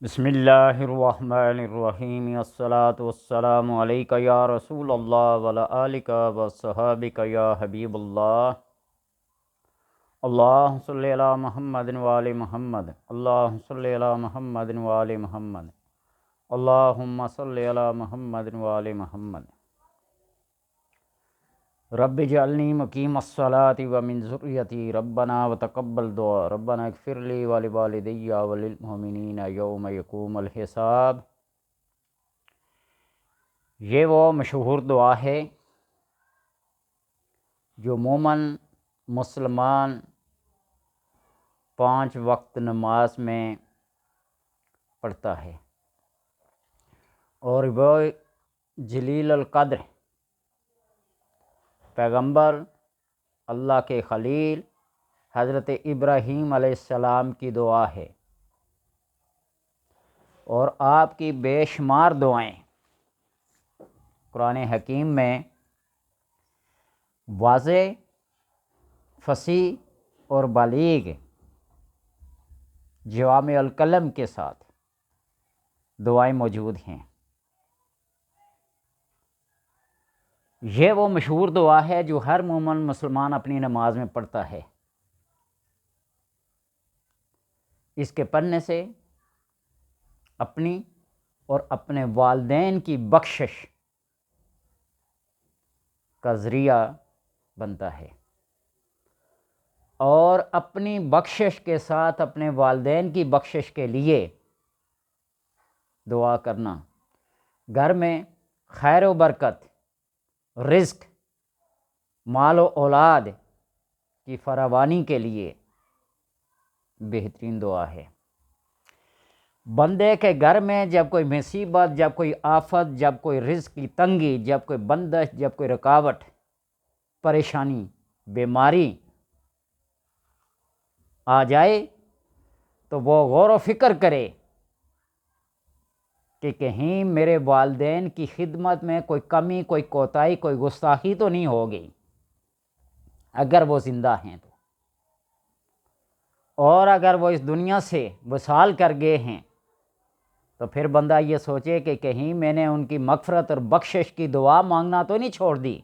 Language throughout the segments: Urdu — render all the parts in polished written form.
بسم اللہ الرحمن الرحیم الصلاۃ والسلام علیک یا رسول اللہ وعلی آلک وصحابک یا حبیب اللہ۔ اللہم صلی علی محمد وآل محمد، اللہم صلی علی محمد وآل محمد، اللہم صلی علی محمد وآل محمد۔ رب اجعلنی مقیم الصلاۃ ومن ذریتی ربنا وتقبل دعا ربنا اغفر لی ولوالدی وللمؤمنین یوم یقوم الحساب۔ یہ وہ مشہور دعا ہے جو عموماً مسلمان 5 وقت نماز میں پڑھتا ہے، اور وہ جلیل القدر پیغمبر اللہ کے خلیل حضرت ابراہیم علیہ السلام کی دعا ہے، اور آپ کی بے شمار دعائیں قرآن حکیم میں واضح، فصیح اور بلیغ جوامع الکلم کے ساتھ دعائیں موجود ہیں۔ یہ وہ مشہور دعا ہے جو ہر مومن مسلمان اپنی نماز میں پڑھتا ہے۔ اس کے پڑھنے سے اپنی اور اپنے والدین کی بخشش کا ذریعہ بنتا ہے، اور اپنی بخشش کے ساتھ اپنے والدین کی بخشش کے لیے دعا کرنا گھر میں خیر و برکت، رزق، مال و اولاد کی فراوانی کے لیے بہترین دعا ہے۔ بندے کے گھر میں جب کوئی مصیبت، جب کوئی آفت، جب کوئی رزق کی تنگی، جب کوئی بندش، جب کوئی رکاوٹ، پریشانی، بیماری آ جائے تو وہ غور و فکر کرے کہ کہیں میرے والدین کی خدمت میں کوئی کمی، کوئی کوتاہی، کوئی گستاخی تو نہیں ہوگی اگر وہ زندہ ہیں تو، اور اگر وہ اس دنیا سے وصال کر گئے ہیں تو پھر بندہ یہ سوچے کہ کہیں میں نے ان کی مغفرت اور بخشش کی دعا مانگنا تو نہیں چھوڑ دی،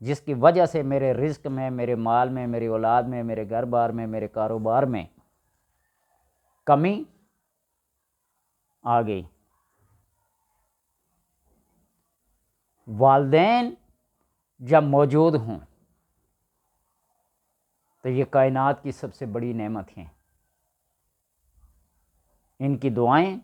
جس کی وجہ سے میرے رزق میں، میرے مال میں، میری اولاد میں، میرے گھر بار میں، میرے کاروبار میں کمی آ گئی۔ والدین جب موجود ہوں تو یہ کائنات کی سب سے بڑی نعمت ہیں۔ ان کی دعائیں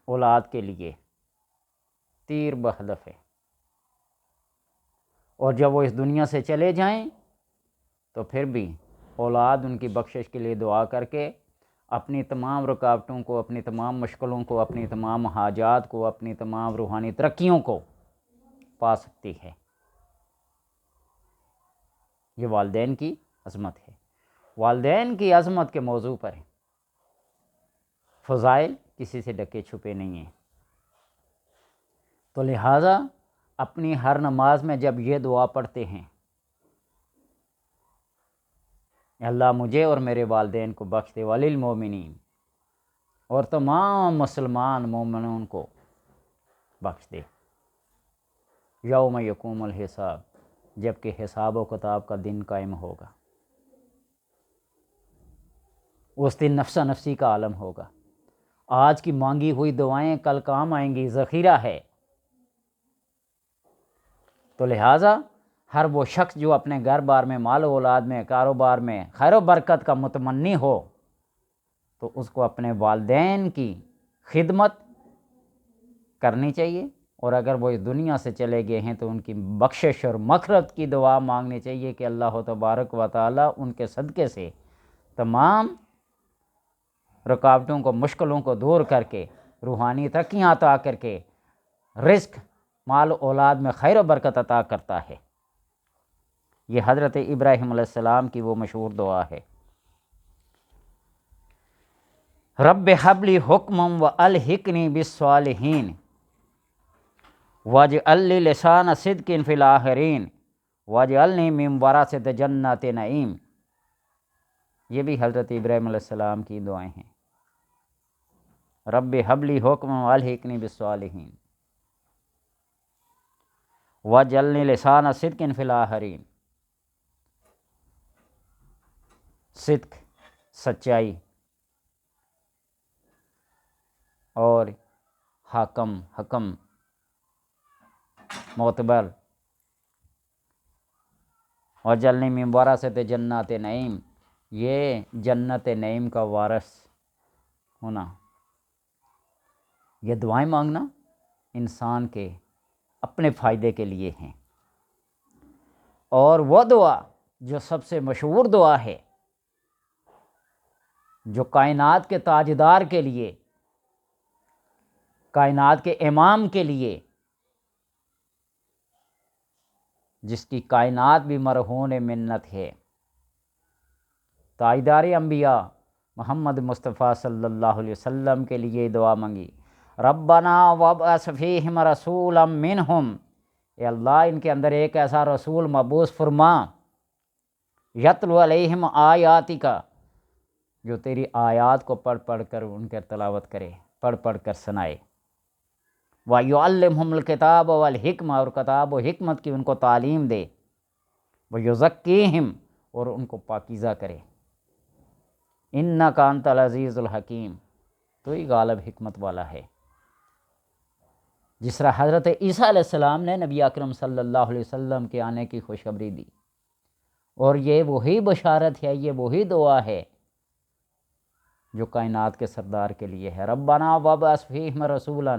اولاد کے لیے تیر بہدف ہے، اور جب وہ اس دنیا سے چلے جائیں تو پھر بھی اولاد ان کی بخشش کے لیے دعا کر کے اپنی تمام رکاوٹوں کو، اپنی تمام مشکلوں کو، اپنی تمام حاجات کو، اپنی تمام روحانی ترقیوں کو پا سکتی ہے۔ یہ والدین کی عظمت ہے۔ والدین کی عظمت کے موضوع پر فضائل کسی سے ڈکے چھپے نہیں ہیں، تو لہٰذا اپنی ہر نماز میں جب یہ دعا پڑھتے ہیں، اللہ مجھے اور میرے والدین کو بخش دے، وللمؤمنین، اور تمام مسلمان مومنون کو بخش دے، یوم یقوم الحساب، جب کہ حساب و کتاب کا دن قائم ہوگا، اس دن نفسا نفسی کا عالم ہوگا۔ آج کی مانگی ہوئی دعائیں کل کام آئیں گی، ذخیرہ ہے۔ تو لہٰذا ہر وہ شخص جو اپنے گھر بار میں، مال و اولاد میں، کاروبار میں خیر و برکت کا متمنی ہو تو اس کو اپنے والدین کی خدمت کرنی چاہیے، اور اگر وہ اس دنیا سے چلے گئے ہیں تو ان کی بخشش اور مغفرت کی دعا مانگنی چاہیے کہ اللہ تبارک و تعالی ان کے صدقے سے تمام رکاوٹوں کو، مشکلوں کو دور کر کے روحانی ترقیاں عطا کر کے رزق، مال و اولاد میں خیر و برکت عطا کرتا ہے۔ یہ حضرت ابراہیم علیہ السلام کی وہ مشہور دعا ہے۔ رب ہب لی حکما والحقنی بالصالحین واجعل لی لسان صدق فی الآخرین واجعلنی من ورثۃ جنت نعیم۔ یہ بھی حضرت ابراہیم علیہ السلام کی دعائیں ہیں۔ رب حبلی حکم والحقنی بالصالحین وجعلنی لسان صدق فی الآخرین، صدق سچائی اور حکم معتبر، وجعلنی من ورثۃ جنات نعیم، یہ جنت نعیم کا وارث ہونا۔ یہ دعائیں مانگنا انسان کے اپنے فائدے کے لیے ہیں، اور وہ دعا جو سب سے مشہور دعا ہے، جو کائنات کے تاجدار کے لیے، کائنات کے امام کے لیے، جس کی کائنات بھی مرہون منت ہے، تاجدار انبیاء محمد مصطفیٰ صلی اللہ علیہ وسلم کے لیے دعا مانگی، ربنا وابعث فیہم رسولا منہم، اے اللہ ان کے اندر ایک ایسا رسول مبعوث فرما، یتلو علیہم آیاتک، جو تیری آیات کو پڑھ پڑھ کر ان کے تلاوت کرے، پڑھ پڑھ کر سنائے، وَيُعَلِّمْهُمُ الْكِتَابَ وَالْحِکمَةَ، اور کتاب و حکمت کی ان کو تعلیم دے، وَيُزَکِّیہم، اور ان کو پاکیزہ کرے، اِنَّکَ أَنْتَ الْعَزِیزُ الْحَکیم، تو ہی غالب حکمت والا ہے۔ جس طرح حضرت عیسیٰ علیہ السلام نے نبی اکرم صلی اللہ علیہ وسلم کے آنے کی خوشخبری دی، اور یہ وہی بشارت ہے، یہ وہی دعا ہے جو کائنات کے سردار کے لیے ہے، ربنا وابعث فیہم رسولا،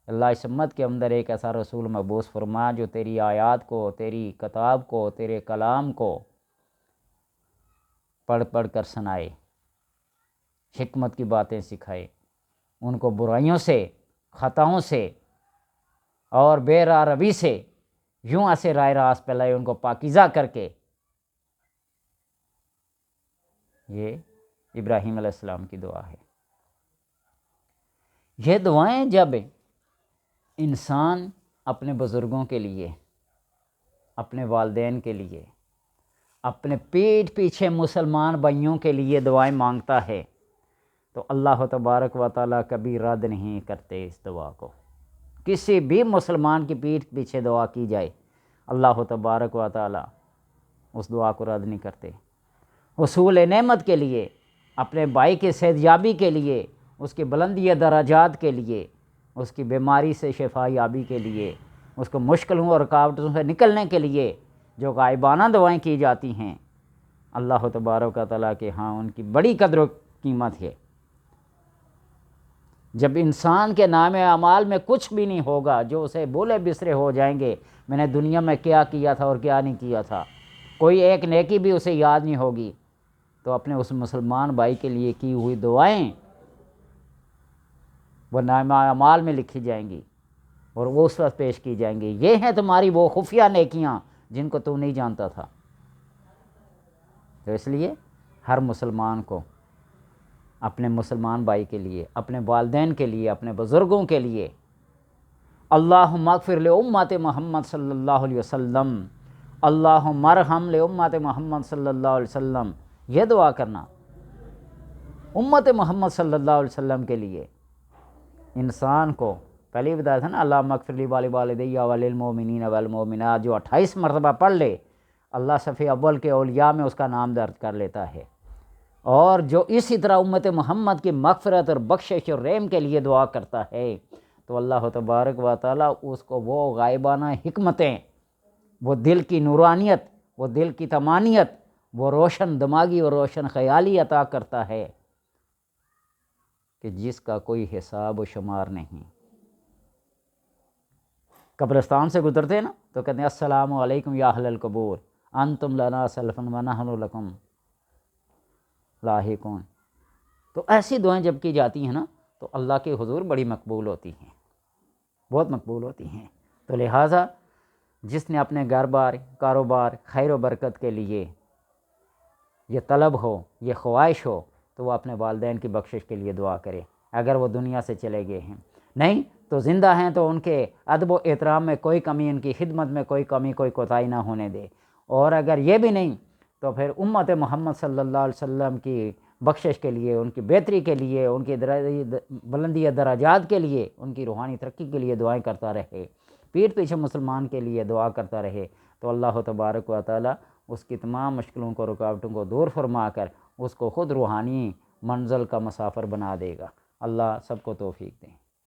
اللہ اس امت کے اندر ایک ایسا رسول مبعوث فرما جو تیری آیات کو، تیری کتاب کو، تیرے کلام کو پڑھ پڑھ کر سنائے، حکمت کی باتیں سکھائے، ان کو برائیوں سے، خطاؤں سے اور بے راہ روی سے یوں ایسے رائے راست پہ لائے، ان کو پاکیزہ کر کے۔ یہ ابراہیم علیہ السلام کی دعا ہے۔ یہ دعائیں جب انسان اپنے بزرگوں کے لیے، اپنے والدین کے لیے، اپنے پیٹھ پیچھے مسلمان بھائیوں کے لیے دعائیں مانگتا ہے تو اللہ تبارک و تعالیٰ کبھی رد نہیں کرتے اس دعا کو۔ کسی بھی مسلمان کی پیٹھ پیچھے دعا کی جائے، اللہ تبارک و تعالیٰ اس دعا کو رد نہیں کرتے۔ حصول نعمت کے لیے، اپنے بھائی کی صحت کے لیے، اس کی بلندی درجات کے لیے، اس کی بیماری سے شفا یابی کے لیے، اس کو مشکلوں اور رکاوٹوں سے نکلنے کے لیے جو غائبانہ دعائیں کی جاتی ہیں، اللہ تبارک و تعالیٰ کے ہاں ان کی بڑی قدر و قیمت ہے۔ جب انسان کے نام اعمال میں کچھ بھی نہیں ہوگا، جو اسے بولے بسرے ہو جائیں گے، میں نے دنیا میں کیا کیا تھا اور کیا نہیں کیا تھا، کوئی ایک نیکی بھی اسے یاد نہیں ہوگی، تو اپنے اس مسلمان بھائی کے لیے کی ہوئی دعائیں وہ نام اعمال میں لکھی جائیں گی اور وہ اس وقت پیش کی جائیں گی، یہ ہیں تمہاری وہ خفیہ نیکیاں جن کو تو نہیں جانتا تھا۔ تو اس لیے ہر مسلمان کو اپنے مسلمان بھائی کے لیے، اپنے والدین کے لیے، اپنے بزرگوں کے لیے اللہم اغفر لامت محمد صلی اللہ علیہ وسلم، اللہم ارحم لامت محمد صلی اللہ علیہ وسلم، یہ دعا کرنا امت محمد صلی اللہ علیہ وسلم کے لیے۔ انسان کو پہلے بھی بتایا تھا نا، اللہم اغفر لی والدی وللمؤمنین والمؤمنات، جو 28 مرتبہ پڑھ لے اللہ صفحہ اول کے اولیاء میں اس کا نام درج کر لیتا ہے، اور جو اسی طرح امت محمد کی مغفرت اور بخشش اور رحم کے لیے دعا کرتا ہے تو اللہ تبارک و تعالیٰ اس کو وہ غائبانہ حکمتیں، وہ دل کی نورانیت، وہ دل کی تمانیت، وہ روشن دماغی اور روشن خیالی عطا کرتا ہے کہ جس کا کوئی حساب و شمار نہیں۔ قبرستان سے گزرتے ہیں نا تو کہتے ہیں السلام علیکم یا اہل القبور انتم لنا سلفا ونحن لکم لاحقون۔ تو ایسی دعائیں جب کی جاتی ہیں نا تو اللہ کے حضور بڑی مقبول ہوتی ہیں، بہت مقبول ہوتی ہیں۔ تو لہٰذا جس نے اپنے گھر بار، کاروبار، خیر و برکت کے لیے یہ طلب ہو، یہ خواہش ہو، تو وہ اپنے والدین کی بخشش کے لیے دعا کرے، اگر وہ دنیا سے چلے گئے ہیں۔ نہیں تو زندہ ہیں تو ان کے ادب و احترام میں کوئی کمی، ان کی خدمت میں کوئی کمی، کوئی کوتاہی نہ ہونے دے، اور اگر یہ بھی نہیں تو پھر امت محمد صلی اللہ علیہ وسلم کی بخشش کے لیے، ان کی بہتری کے لیے، ان کی بلندی درجات کے لیے، ان کی روحانی ترقی کے لیے دعائیں کرتا رہے، پیٹھ پیچھے مسلمان کے لیے دعا کرتا رہے، تو اللہ تبارک و تعالی اس کی تمام مشکلوں کو، رکاوٹوں کو دور فرما کر اس کو خود روحانی منزل کا مسافر بنا دے گا۔ اللہ سب کو توفیق دیں۔